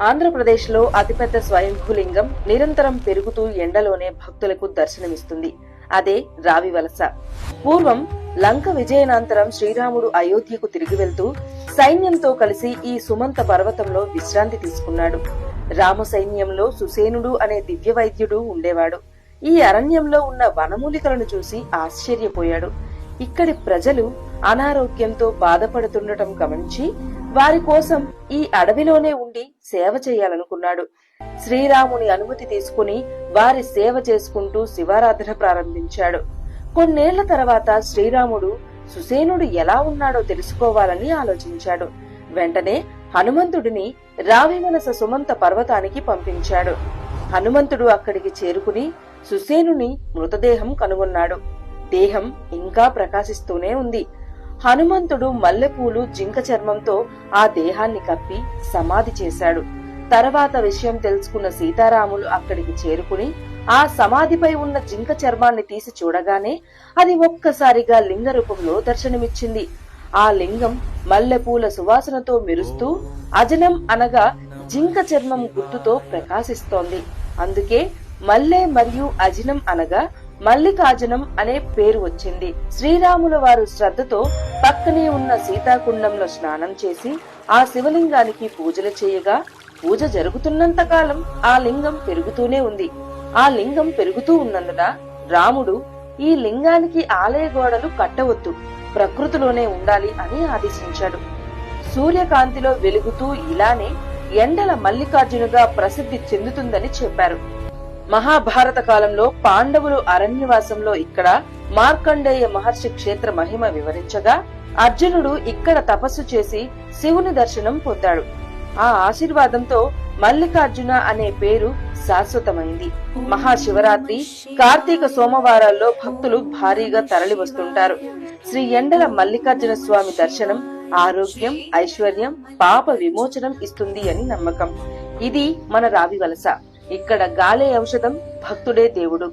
ఆంధ్రప్రదేశ్లో అతిపెద్ద స్వయంభూలింగం నిరంతరం పెరుగుతూ ఎండలోనే భక్తులకు దర్శనమిస్తుంది. అదే రావివలస. పూర్వం లంక విజయనాంతరం శ్రీరాముడు అయోధ్యకు తిరిగి వెళ్తూ సైన్యంతో కలిసి ఈ సుమంత పర్వతంలో విశ్రాంతి తీసుకున్నాడు. రామ సైన్యంలో సుసేనుడు అనే దివ్య వైద్యుడు ఉండేవాడు. ఈ అరణ్యంలో ఉన్న వనమూలికలను చూసి ఆశ్చర్యపోయాడు. ఇక్కడి ప్రజలు అనారోగ్యంతో బాధపడుతుండటం గమనించి వారి కోసం ఈ అడవిలోనే ఉండి సేవ చేయాలనుకున్నాడు. శ్రీరాముని అనుమతి తీసుకుని వారి సేవ చేసుకుంటూ శివారాధన ప్రారంభించాడు. కొన్నేళ్ల తర్వాత శ్రీరాముడు సుసేనుడు ఎలా ఉన్నాడో తెలుసుకోవాలని ఆలోచించాడు. వెంటనే హనుమంతుడిని రావివలస సుమంత పర్వతానికి పంపించాడు. హనుమంతుడు అక్కడికి చేరుకుని సుసేనుని మృతదేహం కనుగొన్నాడు. దేహం ఇంకా ప్రకాశిస్తూనే ఉంది. హనుమంతుడు మల్లెపూలు జింక చర్మంతో ఆ దేహాన్ని కప్పి సమాధి చేశాడు. తర్వాత విషయం తెలుసుకున్న సీతారాములు అక్కడికి చేరుకుని ఆ సమాధిపై ఉన్న జింక చర్మాన్ని తీసి చూడగానే అది ఒక్కసారిగా లింగ రూపంలో దర్శనమిచ్చింది. ఆ లింగం మల్లెపూల సువాసనతో మెరుస్తూ అజనం అనగా జింక చర్మం గుర్తుతో ప్రకాశిస్తోంది. అందుకే మల్లె మరియు అజినం అనగా మల్లికార్జునం అనే పేరు వచ్చింది. శ్రీరాముల వారు శ్రద్ధతో పక్కనే ఉన్న సీతాకుండంలో స్నానం చేసి ఆ శివలింగానికి పూజలు చేయగా పూజ జరుగుతున్నంత కాలం ఆ లింగం పెరుగుతూనే ఉంది. ఆ లింగం పెరుగుతూ ఉన్నందున రాముడు ఈ లింగానికి ఆలయ గోడలు కట్టవద్దు, ప్రకృతిలోనే ఉండాలి అని ఆదేశించాడు. సూర్యకాంతిలో వెలుగుతూ ఇలానే ఎండల మల్లికార్జునుగా ప్రసిద్ధి చెందుతుందని చెప్పారు. మహాభారత కాలంలో పాండవులు అరణ్యవాసంలో ఇక్కడ మార్కండేయ మహర్షి క్షేత్ర మహిమ వివరించగా అర్జునుడు ఇక్కడ తపస్సు చేసి శివుని దర్శనం పొందాడు. ఆ ఆశీర్వాదంతో మల్లికార్జున అనే పేరు శాశ్వతమైంది. మహాశివరాత్రి, కార్తీక సోమవారాల్లో భక్తులు భారీగా తరలి వస్తుంటారు. శ్రీ ఎండల మల్లికార్జున స్వామి దర్శనం ఆరోగ్యం, ఐశ్వర్యం, పాప విమోచనం ఇస్తుంది అని నమ్మకం. ఇది మన రావివలస. ఇక్కడ గాలే ఔషధం, భక్తుడే దేవుడు.